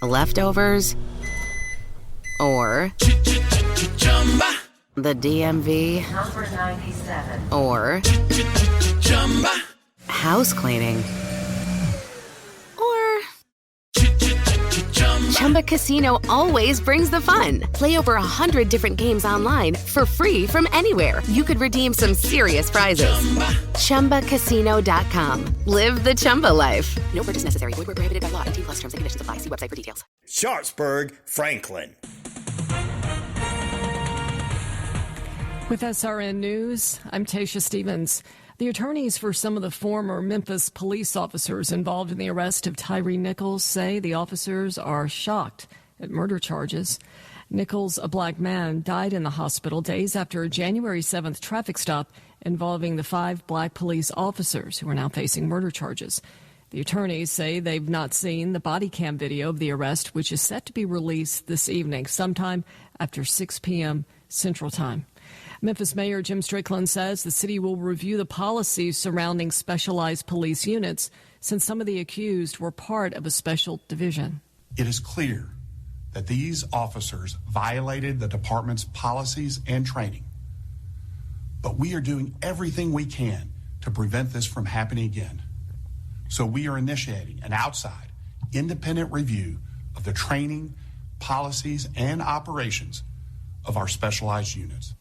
leftovers, or the DMV, Number 97. or house cleaning, or Chumba Casino always brings the fun. Play over 100 different games online for free from anywhere. You could redeem some serious prizes. ChumbaCasino.com. Live the Chumba life. No purchase necessary. Void where prohibited by law. 18+ terms and conditions apply. See website for details. Sharpsburg, Franklin. With SRN News, I'm Tasha Stevens. The attorneys for some of the former Memphis police officers involved in the arrest of Tyree Nichols say the officers are shocked at murder charges. Nichols, a black man, died in the hospital days after a January 7th traffic stop involving the 5 black police officers who are now facing murder charges. The attorneys say they've not seen the body cam video of the arrest, which is set to be released this evening, sometime after 6 p.m. Central Time. Memphis Mayor Jim Strickland says the city will review the policies surrounding specialized police units since some of the accused were part of a special division. It is clear that these officers violated the department's policies and training, but we are doing everything we can to prevent this from happening again. So we are initiating an outside, independent review of the training, policies, and operations of our specialized units.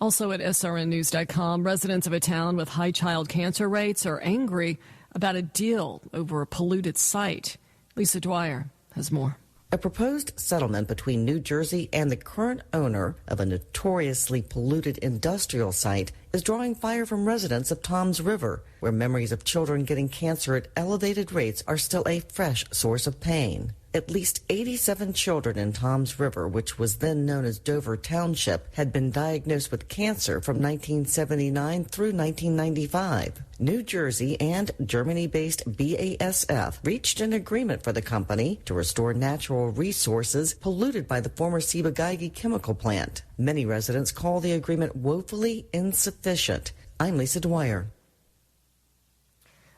Also at srnnews.com, residents of a town with high child cancer rates are angry about a deal over a polluted site. Lisa Dwyer has more. A proposed settlement between New Jersey and the current owner of a notoriously polluted industrial site is drawing fire from residents of Toms River, where memories of children getting cancer at elevated rates are still a fresh source of pain. At least 87 children in Toms River, which was then known as Dover Township, had been diagnosed with cancer from 1979 through 1995. New Jersey and Germany-based BASF reached an agreement for the company to restore natural resources polluted by the former Ciba-Geigy chemical plant. Many residents call the agreement woefully insufficient. I'm Lisa Dwyer.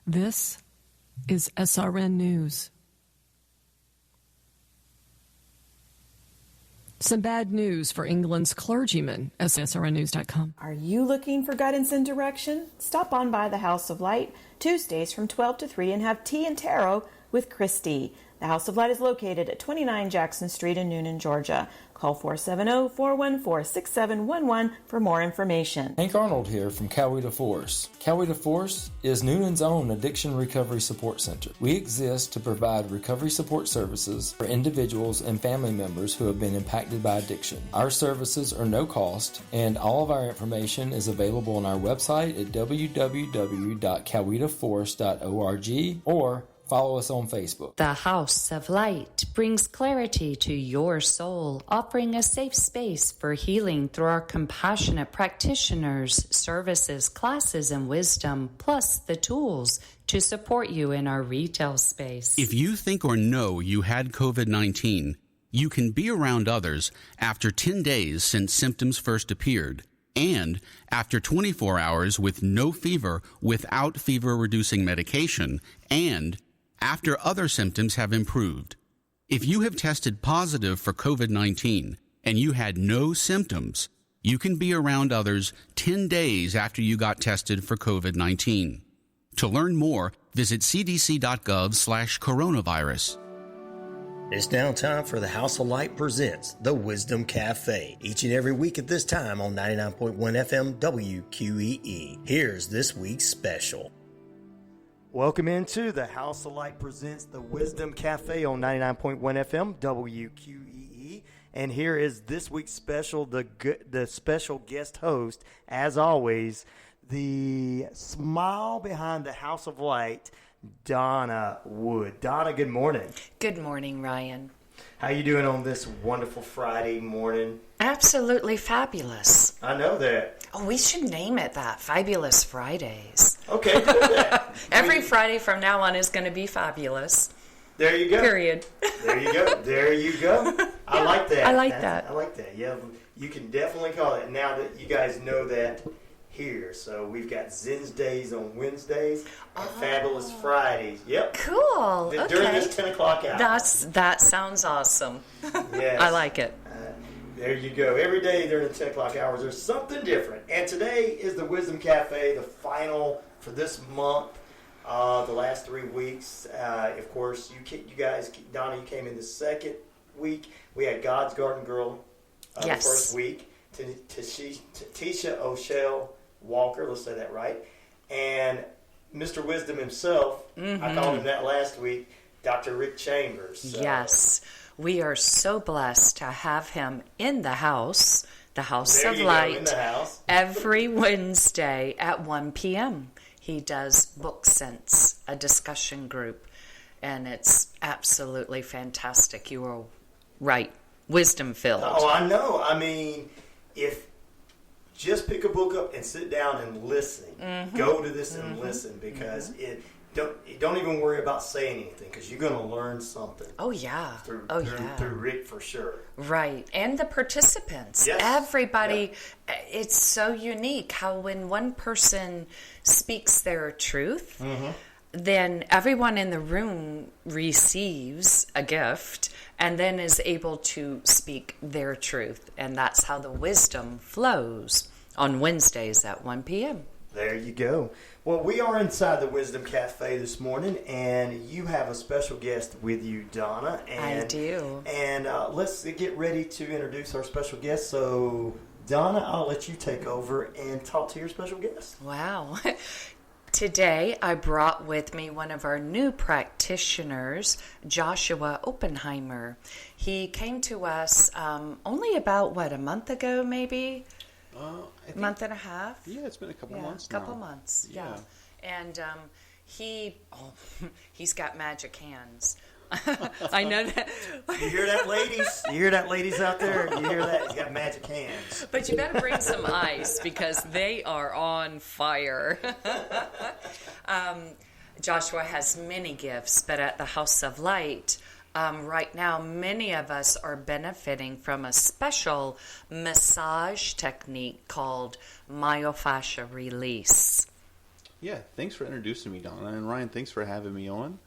This is SRN News. Some bad news for England's clergymen, as srnnews.com. Are you looking for guidance and direction? Stop on by the House of Light Tuesdays from 12 to 3 and have tea and tarot with Christy. The House of Light is located at 29 Jackson Street in Newnan, Georgia. Call 470-414-6711 for more information. Hank Arnold here from Coweta Force. Coweta Force is Newman's own addiction recovery support center. We exist to provide recovery support services for individuals and family members who have been impacted by addiction. Our services are no cost, and all of our information is available on our website at www.cowetaforce.org or follow us on Facebook. The House of Light brings clarity to your soul, offering a safe space for healing through our compassionate practitioners, services, classes, and wisdom, plus the tools to support you in our retail space. If you think or know you had COVID-19, you can be around others after 10 days since symptoms first appeared, and after 24 hours with no fever without fever-reducing medication, and after other symptoms have improved. If you have tested positive for COVID-19 and you had no symptoms, you can be around others 10 days after you got tested for COVID-19. To learn more, visit cdc.gov/coronavirus. It's now time for the House of Light presents The Wisdom Cafe, each and every week at this time on 99.1 FM WQEE. Here's this week's special. Welcome into the House of Light presents the Wisdom Cafe on 99.1 FM WQEE, and here is this week's special, the special guest host, as always, the smile behind the House of Light, Donna Wood. Donna, good morning. Good morning, Ryan. How you doing on this wonderful Friday morning? Absolutely fabulous. I know that. Oh, we should name it that. Fabulous Fridays. Okay, do that. Every Friday from now on is going to be fabulous. There you go. Period. There you go. There you go. I like that. I like that. I like that. Yeah, you can definitely call it. Now that you guys know that here. So we've got Zen's Days on Wednesdays and Fabulous Fridays. Yep. Cool. Okay. During this 10 o'clock hour. That sounds awesome. Yes. I like it. There you go. Every day during the 10 o'clock hours, there's something different. And today is the Wisdom Cafe, the final for this month, the last 3 weeks. Of course, you guys, Donna, you came in the second week. We had God's Garden Girl the first week. Tisha O'Shell Walker, let's say that right. And Mr. Wisdom himself, I called him that last week, Dr. Rick Chambers. So. Yes. We are so blessed to have him in the House There of you Light, go, in the house. every Wednesday at 1 p.m. He does Book Sense, a discussion group, and it's absolutely fantastic. You are right. Wisdom-filled. Oh, I know. I mean, if just pick a book up and sit down and listen. Go to this and listen, because don't even worry about saying anything, because you're going to learn something. Oh, yeah. Through Rick, for sure. Right. And the participants. Yes. Everybody. It's so unique how when one person speaks their truth, then everyone in the room receives a gift and then is able to speak their truth. And that's how the wisdom flows on Wednesdays at 1 p.m. There you go. Well, we are inside the Wisdom Cafe this morning, and you have a special guest with you, Donna. And, I do. And let's get ready to introduce our special guest. So, Donna, I'll let you take over and talk to your special guest. Wow. Today, I brought with me one of our new practitioners, Joshua Oppenheimer. He came to us only about, a month ago, maybe? A month and a half? Yeah, it's been a couple months now. months, yeah. And he's got magic hands. I know that. You hear that, ladies? You hear that, ladies out there? You hear that? He's got magic hands. But you better bring some ice, because they are on fire. Joshua has many gifts, but at the House of Light, right now, many of us are benefiting from a special massage technique called myofascial release. Yeah, thanks for introducing me, Donna. And Ryan, thanks for having me on.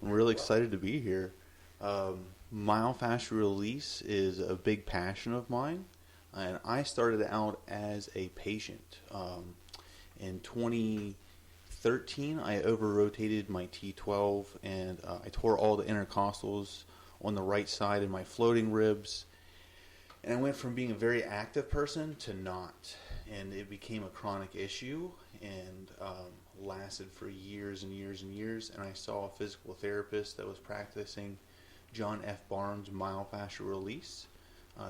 I'm really excited to be here. Myofascial release is a big passion of mine. And I started out as a patient. In 2013, I over-rotated my T12, and I tore all the intercostals on the right side of my floating ribs. And I went from being a very active person to not. And it became a chronic issue, and lasted for years and years and years. And I saw a physical therapist that was practicing John F. Barnes myofascial release.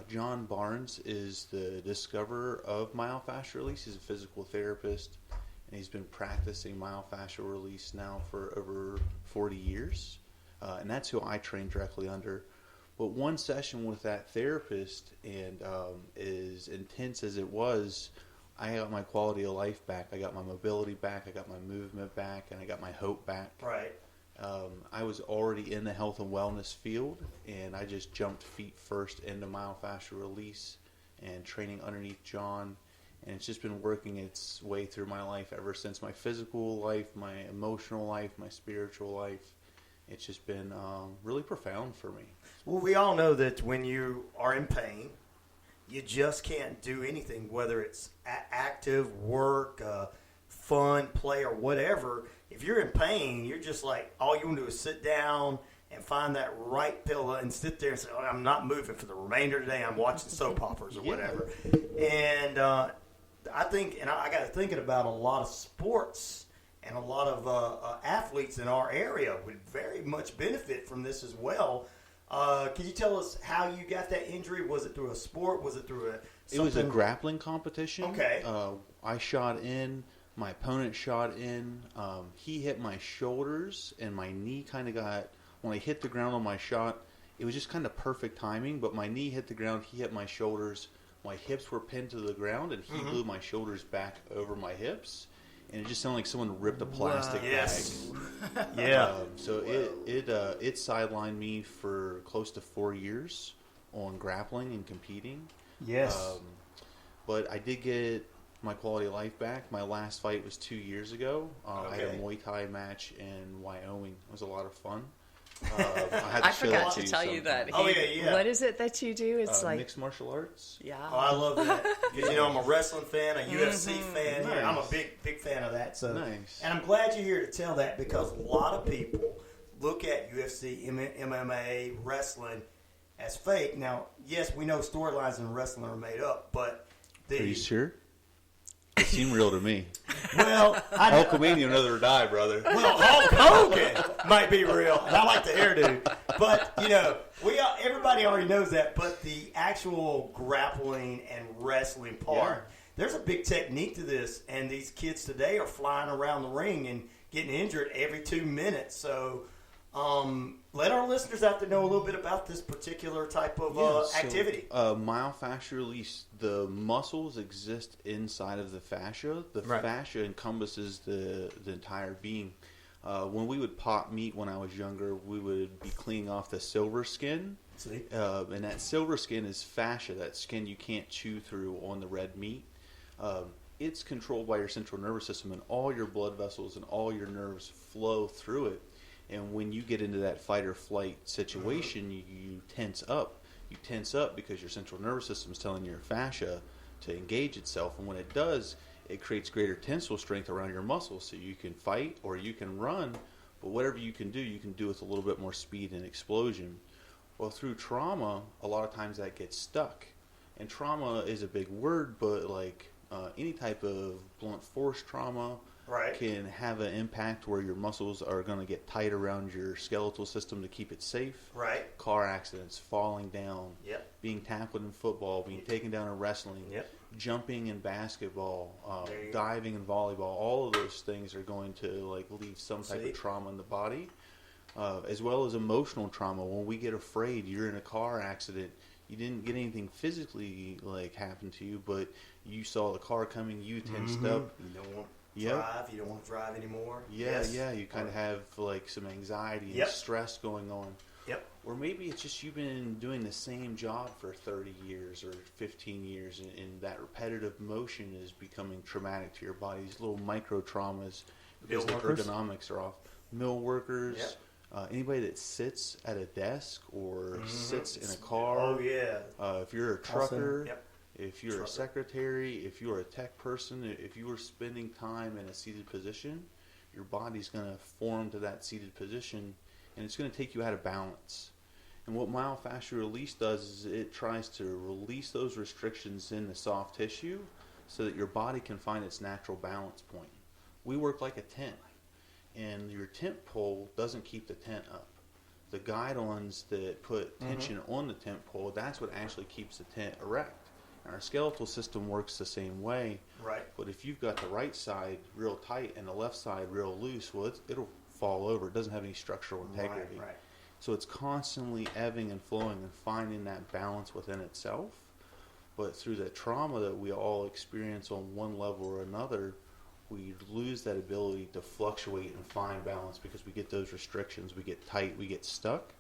John Barnes is the discoverer of myofascial release. He's a physical therapist, and he's been practicing myofascial release now for over 40 years. And that's who I train directly under. But one session with that therapist, and as intense as it was, I got my quality of life back. I got my mobility back. I got my movement back, and I got my hope back. Right. I was already in the health and wellness field, and I just jumped feet first into myofascial release and training underneath John. And it's just been working its way through my life ever since. My physical life, my emotional life, my spiritual life. It's just been really profound for me. Well, we all know that when you are in pain, you just can't do anything, whether it's active work, fun, play, or whatever. If you're in pain, you're just like, all you want to do is sit down and find that right pillow and sit there and say, I'm not moving for the remainder of the day. I'm watching soap operas or whatever. And I think, and I got to thinking about a lot of sports and a lot of athletes in our area would very much benefit from this as well. Can you tell us how you got that injury? Was it through a sport? Was it through It was a grappling competition. Okay. I shot in. My opponent shot in. He hit my shoulders, and my knee kind of got, when I hit the ground on my shot, it was just kind of perfect timing, but my knee hit the ground, he hit my shoulders, my hips were pinned to the ground, and he blew my shoulders back over my hips. And it just sounded like someone ripped a plastic bag. Yeah. So it sidelined me for close to 4 years on grappling and competing. Yes. But I did get my quality of life back. My last fight was 2 years ago. I had a Okay. Muay Thai match in Wyoming. It was a lot of fun. I forgot to tell you that. Oh, yeah. What is it that you do? It's like mixed martial arts. Yeah. Oh, I love that. Because, I'm a wrestling fan, a UFC fan. Nice. I'm a big fan of that. So, Nice. And I'm glad you're here to tell that, because a lot of people look at UFC, MMA, wrestling as fake. Now, yes, we know storylines in wrestling are made up, but Are you sure? They seem real to me. Well, Hulkamania never die, brother. Well, Hulk Hogan might be real, and I like the hairdo. But everybody already knows that. But the actual grappling and wrestling part, there's a big technique to this, and these kids today are flying around the ring and getting injured every 2 minutes. So, let our listeners out there know a little bit about this particular type of activity. Myofascial release. The muscles exist inside of the fascia. The fascia encompasses the entire being. When we would pop meat when I was younger, we would be cleaning off the silver skin. See? And that silver skin is fascia, that skin you can't chew through on the red meat. It's controlled by your central nervous system, and all your blood vessels and all your nerves flow through it. And when you get into that fight or flight situation, you tense up. You tense up because your central nervous system is telling your fascia to engage itself. And when it does, it creates greater tensile strength around your muscles. So you can fight or you can run, but whatever you can do with a little bit more speed and explosion. Well, through trauma, a lot of times that gets stuck. And trauma is a big word, but like any type of blunt force trauma, can have an impact where your muscles are going to get tight around your skeletal system to keep it safe. Right. Car accidents, falling down, Yep. being tackled in football, being taken down in wrestling, jumping in basketball, diving in volleyball. All of those things are going to leave some type of trauma in the body, as well as emotional trauma. When we get afraid, you're in a car accident. You didn't get anything physically happen to you, but you saw the car coming. You tensed up. You don't want to drive. You don't want to drive anymore. Yeah. You kind of have some anxiety and stress going on. Yep. Or maybe it's just you've been doing the same job for 30 years or 15 years, and that repetitive motion is becoming traumatic to your body. These little micro traumas because the ergonomics are off. Mill workers. Anybody that sits at a desk or sits in a car. Oh, yeah. If you're a trucker, if you're a secretary, if you're a tech person, if you are spending time in a seated position, your body's going to form to that seated position, and it's going to take you out of balance. And what myofascial release does is it tries to release those restrictions in the soft tissue so that your body can find its natural balance point. We work like a tent. And your tent pole doesn't keep the tent up. The guide-ons that put tension on the tent pole, that's what actually keeps the tent erect. And our skeletal system works the same way. Right. But if you've got the right side real tight and the left side real loose, well, it'll fall over. It doesn't have any structural integrity. Right. So it's constantly ebbing and flowing and finding that balance within itself. But through the trauma that we all experience on one level or another, we lose that ability to fluctuate and find balance because we get those restrictions, we get tight, we get stuck.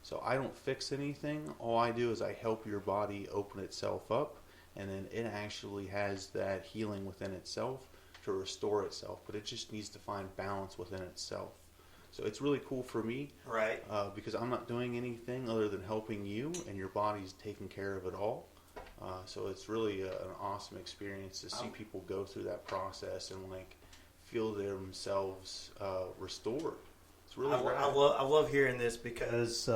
So I don't fix anything. All I do is I help your body open itself up, and then it actually has that healing within itself to restore itself, but it just needs to find balance within itself. So it's really cool for me, right? Because I'm not doing anything other than helping you, and your body's taking care of it all. So it's really an awesome experience to see people go through that process and feel themselves restored. It's really I love hearing this because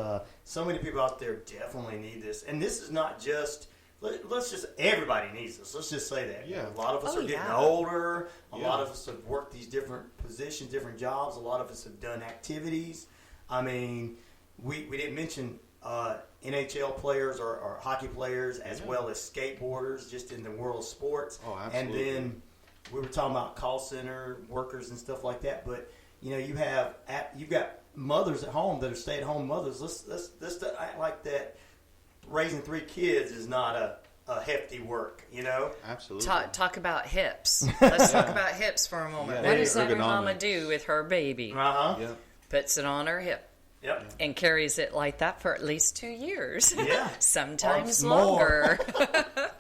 so many people out there definitely need this, and this is not just. Let's just everybody needs this. Let's just say that. Yeah. A lot of us are getting older. A lot of us have worked these different positions, different jobs. A lot of us have done activities. I mean, we didn't mention. NHL players or hockey players as well as skateboarders just in the world of sports. Oh, absolutely. And then we were talking about call center workers and stuff like that. But, you've got mothers at home that are stay-at-home mothers. Let's act like that raising 3 kids is not a hefty work, Absolutely. Talk about hips. Let's talk about hips for a moment. Yeah, what does that mama do with her baby? Yep. Puts it on her hip. Yep. And carries it like that for at least 2 years. Yeah. Sometimes longer.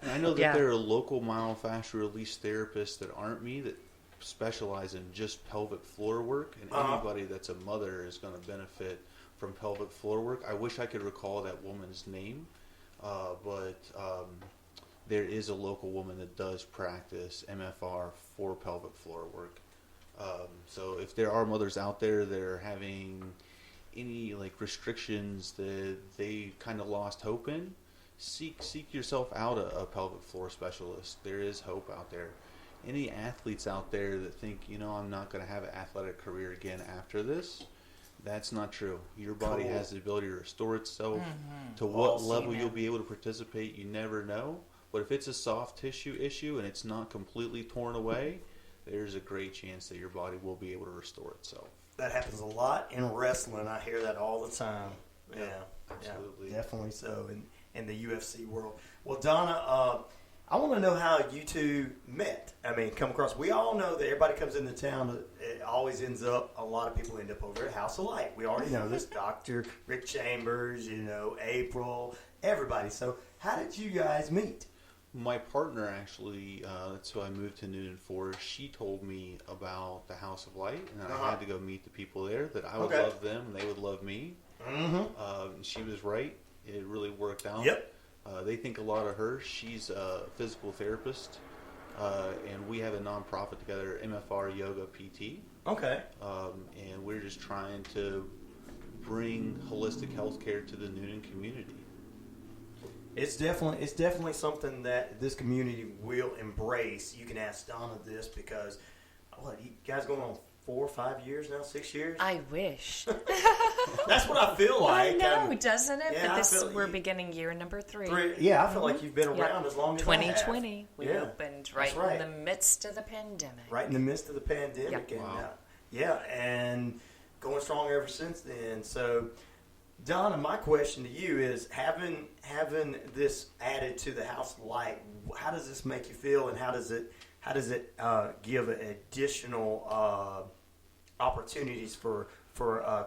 And I know that there are local myofascial release therapists that aren't me that specialize in just pelvic floor work, and anybody that's a mother is going to benefit from pelvic floor work. I wish I could recall that woman's name, but there is a local woman that does practice MFR for pelvic floor work. So if there are mothers out there that are having any like restrictions that they kind of lost hope in, seek yourself out a pelvic floor specialist. There is hope out there. Any athletes out there that think, I'm not going to have an athletic career again after this, that's not true. Your body has the ability to restore itself. To what level you'll be able to participate, you never know. But if it's a soft tissue issue and it's not completely torn away, there's a great chance that your body will be able to restore itself. That happens a lot in wrestling. I hear that all the time. Yeah, absolutely. Yeah, definitely so in the UFC world. Well, Donna, I want to know how you two met. I mean, come across. We all know that everybody comes into town. It always ends up, a lot of people end up over at House of Light. We already know this. Dr. Rick Chambers, April, everybody. So how did you guys meet? My partner actually, that's who I moved to Newman for. She told me about the House of Light, and I had to go meet the people there, that I would love them and they would love me. She was right. It really worked out. Yep. They think a lot of her. She's a physical therapist, and we have a nonprofit together, MFR Yoga PT. Okay. And we're just trying to bring holistic healthcare to the Newnan community. It's definitely something that this community will embrace. You can ask Donna this because, you guys going on 4 or 5 years now, 6 years? I wish. That's what I feel like. I know, doesn't it? Yeah, but we're beginning year number 3. Yeah, I feel like you've been around as long as 2020. I have. We opened right in the midst of the pandemic. Right in the midst of the pandemic. Yep. And, and going strong ever since then. So, Donna, my question to you is, having this added to the House of Light, how does this make you feel, and how does it give additional opportunities for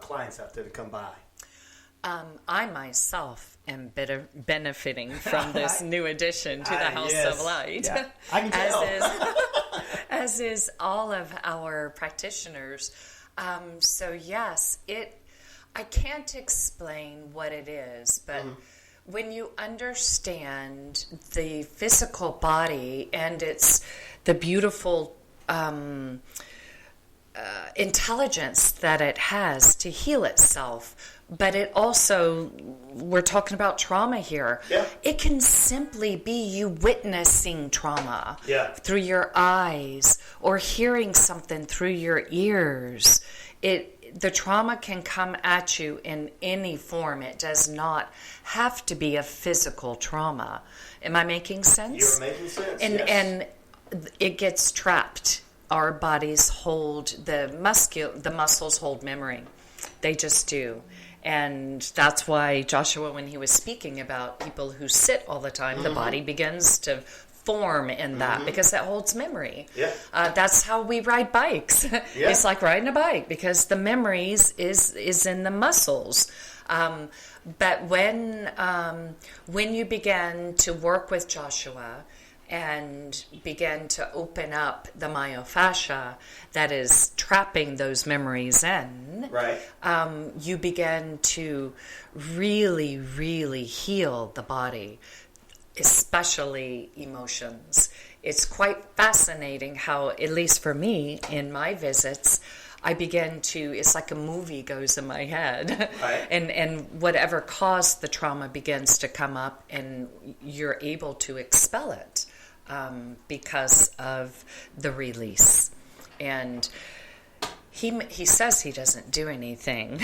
clients out there to come by? I myself am benefiting from this new addition to the House of Light, yeah. I can tell. as is all of our practitioners. So yes, I can't explain what it is, but when you understand the physical body and the beautiful intelligence that it has to heal itself, but it also, we're talking about trauma here. Yeah. It can simply be you witnessing trauma through your eyes or hearing something through your ears. The trauma can come at you in any form. It does not have to be a physical trauma. Am I making sense? You're making sense, and it gets trapped. Our bodies hold, the muscles hold memory. They just do. And that's why Joshua, when he was speaking about people who sit all the time, the body begins to form in that because that holds memory. Yeah. That's how we ride bikes. Yeah. It's like riding a bike because the memories is in the muscles. But when you began to work with Joshua and began to open up the myofascia that is trapping those memories in, right. You began to really, really heal the body, especially emotions. It's quite fascinating how, at least for me, in my visits, I begin to, it's like a movie goes in my head. Right. And whatever caused the trauma begins to come up and you're able to expel it because of the release. And he says he doesn't do anything.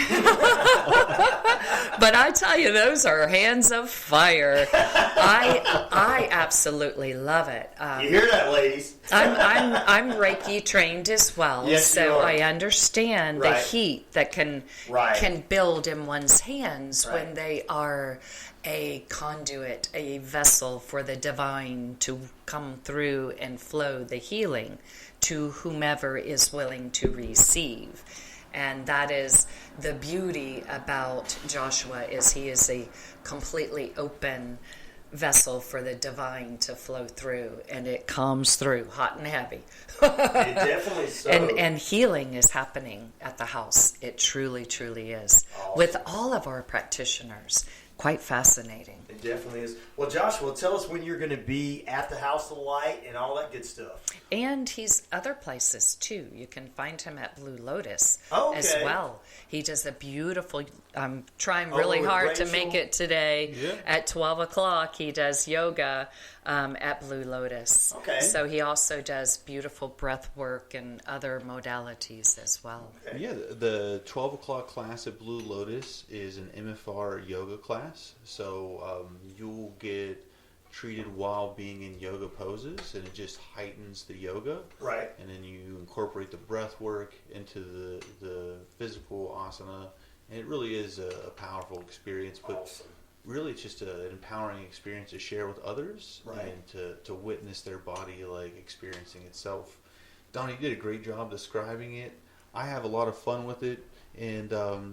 But I tell you, those are hands of fire. I absolutely love it. You hear that, ladies? I'm Reiki trained as well, yes, so I understand the heat that can build in one's hands when they are a conduit, a vessel for the divine to come through and flow the healing to whomever is willing to receive. And that is the beauty about Joshua, is he is a completely open vessel for the divine to flow through, and it comes through hot and heavy. It definitely so. And healing is happening at the house. It truly, truly is. Awesome. With all of our practitioners. Quite fascinating. It definitely is. Well, Joshua, tell us when you're going to be at the House of Light and all that good stuff. And he's other places too. You can find him at Blue Lotus as Okay. well. He does a beautiful, I'm trying really hard to make it today. Yeah. At 12 o'clock, he does yoga at Blue Lotus. Okay. So he also does beautiful breath work and other modalities as well. Okay. Yeah, the 12 o'clock class at Blue Lotus is an MFR yoga class. So you'll get treated while being in yoga poses, and it just heightens the yoga. Right. And then you incorporate the breath work into the physical asana, and it really is a powerful experience. But Awesome. really, it's just an empowering experience to share with others, Right. and to witness their body like experiencing itself. Donnie, you did a great job describing it. I have a lot of fun with it, and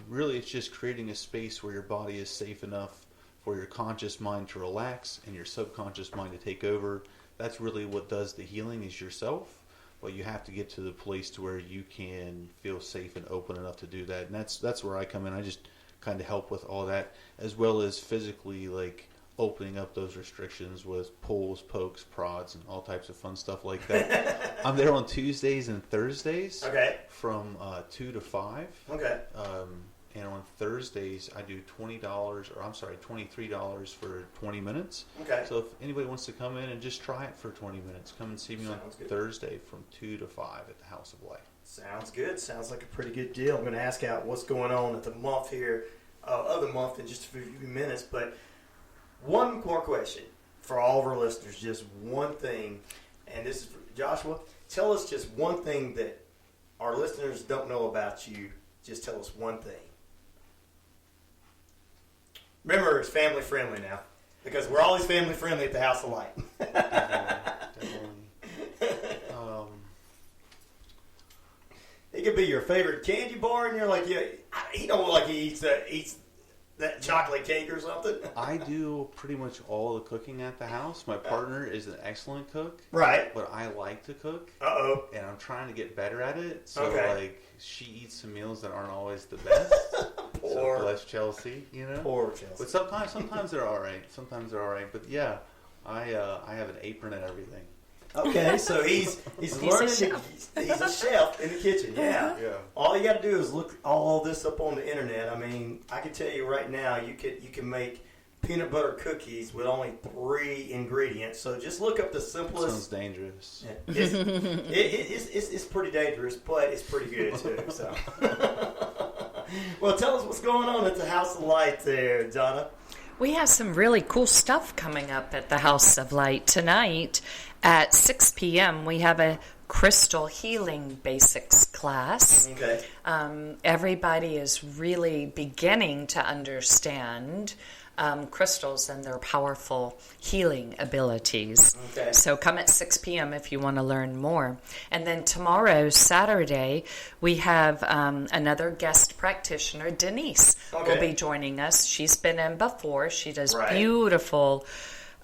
really, it's just creating a space where your body is safe enough for your conscious mind to relax and your subconscious mind to take over. That's really what does the healing, is yourself. But you have to get to the place to where you can feel safe and open enough to do that. And that's where I come in. I just kind of help with all that, as well as physically like opening up those restrictions with pulls, pokes, prods, and all types of fun stuff like that. I'm there on Tuesdays and Thursdays. Okay. From 2 to 5. Okay. And on Thursdays, I do $23 for 20 minutes. Okay. So if anybody wants to come in and just try it for 20 minutes, come and see me Sounds on good. Thursday from 2 to 5 at the House of Light. Sounds good. Sounds like a pretty good deal. I'm going to ask out what's going on at the month here, other month in just a few minutes. But one more question for all of our listeners, just one thing. And this is for Joshua. Tell us just one thing that our listeners don't know about you. Just tell us one thing. Remember, it's family friendly now, because we're always family friendly at the House of Light. Definitely. It could be your favorite candy bar, and you're like, yeah, he don't look like he eats that chocolate cake or something. I do pretty much all the cooking at the house. My partner is an excellent cook. Right. But I like to cook. Uh-oh. And I'm trying to get better at it. So, Okay. like, she eats some meals that aren't always the best. Poor. So bless Chelsea, you know? Poor Chelsea. But sometimes they're all right. Sometimes they're all right. But, yeah, I have an apron and everything. Okay, so he's learning. He's a chef in the kitchen. Yeah. Yeah. All you got to do is look all this up on the internet. I mean, I can tell you right now, you can make peanut butter cookies with only 3 ingredients. So just look up the simplest. Sounds dangerous. It's pretty dangerous, but it's pretty good too. So, well, tell us what's going on at the House of Light there, Donna. We have some really cool stuff coming up at the House of Light tonight. At 6 p.m., we have a crystal healing basics class. Okay. Everybody is really beginning to understand crystals and their powerful healing abilities. Okay. So come at 6 p.m. if you want to learn more. And then tomorrow, Saturday, we have another guest practitioner, Denise, Okay. will be joining us. She's been in before. She does Right. beautiful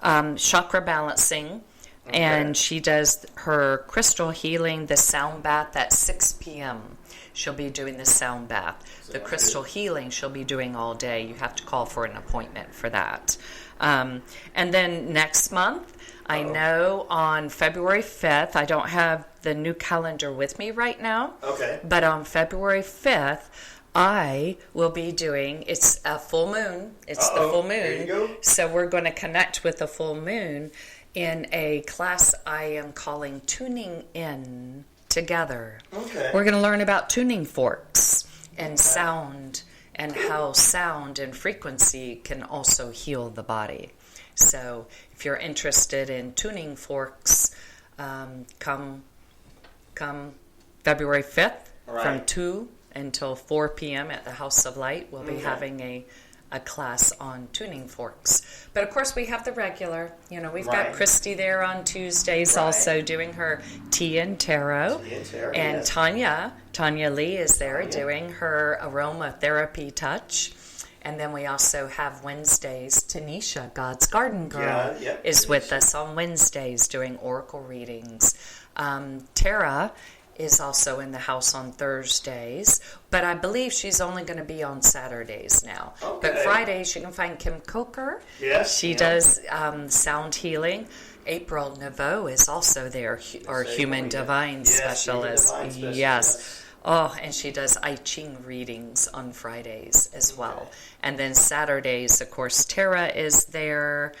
chakra balancing. Okay. And she does her crystal healing, the sound bath at 6 p.m. She'll be doing the sound bath. The crystal healing she'll be doing all day. You have to call for an appointment for that. And then next month, I know on February 5th, I don't have the new calendar with me right now. Okay. But on February 5th, I will be doing, it's a full moon. It's the full moon. There you go. So we're going to connect with the full moon in a class I am calling Tuning In Together. Okay. We're going to learn about tuning forks and sound, and how sound and frequency can also heal the body. So if you're interested in tuning forks, come February 5th from 2 until 4 p.m. at the House of Light. We'll be having a class on tuning forks. But of course we have the regular, we've got Christy there on Tuesdays also doing her tea and tarot. And yes. Tanya Lee is there doing her aromatherapy touch. And then we also have Wednesdays. Tanisha, God's Garden Girl, is with us on Wednesdays doing oracle readings. Tara is also in the house on Thursdays, but I believe she's only going to be on Saturdays now. Okay. But Fridays, you can find Kim Coker. Yes. She does sound healing. April Naveau is also there, our Human Divine Specialist. Yes. Oh, and she does I Ching readings on Fridays as well. And then Saturdays, of course, Tara is there.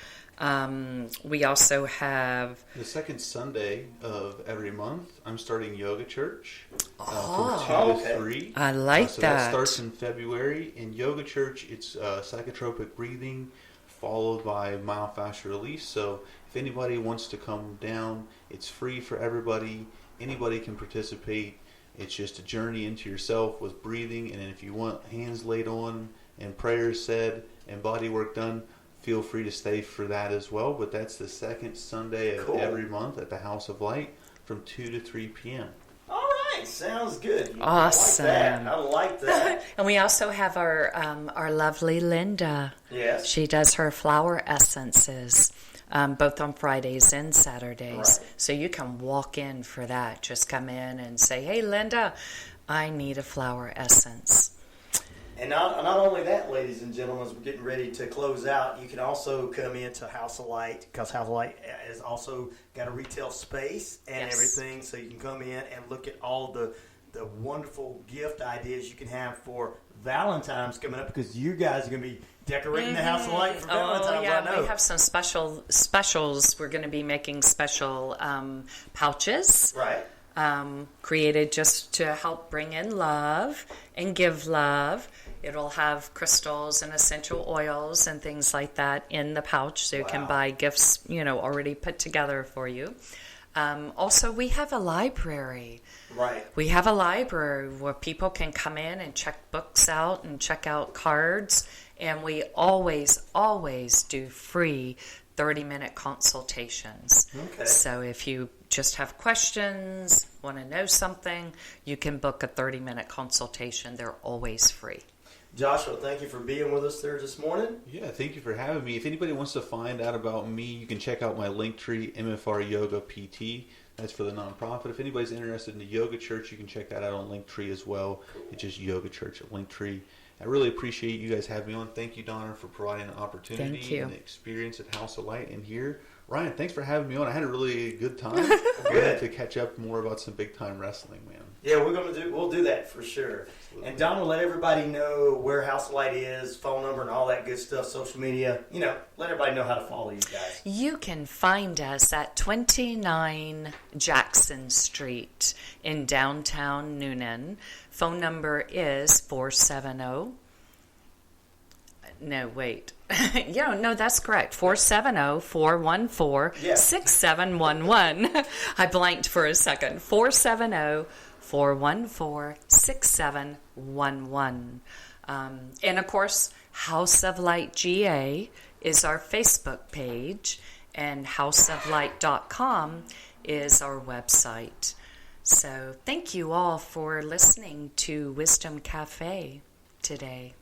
We also have... The second Sunday of every month, I'm starting Yoga Church from 2 to 3. I like so that. That starts in February. In Yoga Church, it's psychotropic breathing followed by myofascial release. So if anybody wants to come down, it's free for everybody. Anybody can participate. It's just a journey into yourself with breathing. And then if you want hands laid on and prayers said and body work done, feel free to stay for that as well. But that's the second Sunday of every month at the House of Light from 2 to 3 p.m. All right, sounds good. Awesome. I like that. And we also have our lovely Linda. Yes. She does her flower essences, both on Fridays and Saturdays. Right. So you can walk in for that. Just come in and say, hey, Linda, I need a flower essence. And not only that, ladies and gentlemen, as we're getting ready to close out, you can also come into House of Light, because House of Light has also got a retail space and everything, so you can come in and look at all the wonderful gift ideas you can have for Valentine's coming up, because you guys are going to be decorating the House of Light for Valentine's. Oh, yeah, I know. we have some specials. We're going to be making special pouches. Right. Created just to help bring in love and give love. It'll have crystals and essential oils and things like that in the pouch, so you can buy gifts, already put together for you. Also, we have a library. Right. We have a library where people can come in and check books out and check out cards, and we always do free 30-minute consultations. Okay. So if you just have questions, want to know something, you can book a 30-minute consultation. They're always free. Joshua, thank you for being with us there this morning. Yeah, thank you for having me. If anybody wants to find out about me, you can check out my Linktree, MFR Yoga PT. That's for the nonprofit. If anybody's interested in the Yoga Church, you can check that out on Linktree as well. It's just Yoga Church at Linktree. I really appreciate you guys having me on. Thank you, Donna, for providing an opportunity and the experience at House of Light and here. Ryan, thanks for having me on. I had a really good time. Good to catch up more about some big time wrestling, man. Yeah, we'll do that for sure. Absolutely. And Don will let everybody know where House of Light is, phone number, and all that good stuff, social media. Let everybody know how to follow you guys. You can find us at 29 Jackson Street in downtown Newnan. Phone number is 470. No, wait. No, that's correct. 470-414-6711. I blanked for a second. 470-414-6711. And, of course, House of Light GA is our Facebook page, and houseoflight.com is our website. So thank you all for listening to Wisdom Cafe today.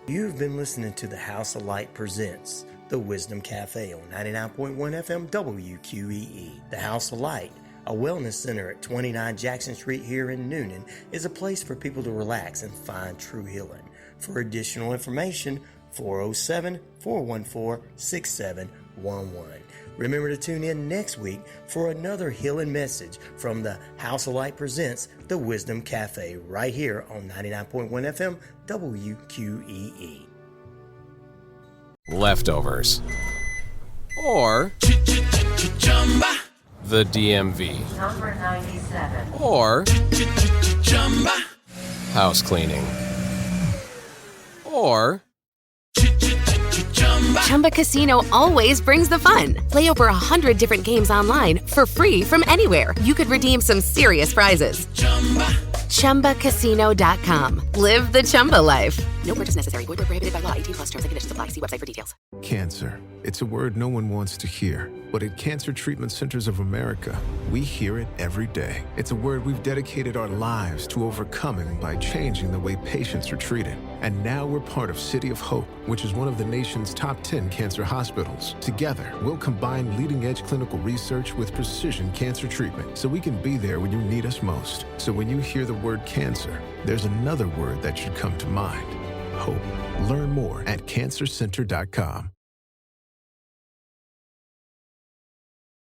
You've been listening to the House of Light presents the Wisdom Cafe on 99.1 FM WQEE. The House of Light, a wellness center at 29 Jackson Street here in Newnan, is a place for people to relax and find true healing. For additional information, 407-414-6711. Remember to tune in next week for another healing message from the House of Light presents the Wisdom Cafe right here on 99.1 FM WQEE. Leftovers. Or the DMV. Number 97. Or house cleaning. Or Chumba Casino always brings the fun. Play over 100 different games online for free from anywhere. You could redeem some serious prizes. ChumbaCasino.com. Live the Chumba life. No purchase necessary. Void where prohibited by law. 18+ terms and conditions apply. See website for details. Cancer. It's a word no one wants to hear. But at Cancer Treatment Centers of America, we hear it every day. It's a word we've dedicated our lives to overcoming by changing the way patients are treated. And now we're part of City of Hope, which is one of the nation's top 10 cancer hospitals. Together, we'll combine leading-edge clinical research with precision cancer treatment so we can be there when you need us most. So when you hear the word cancer, there's another word that should come to mind: hope. Learn more at cancercenter.com.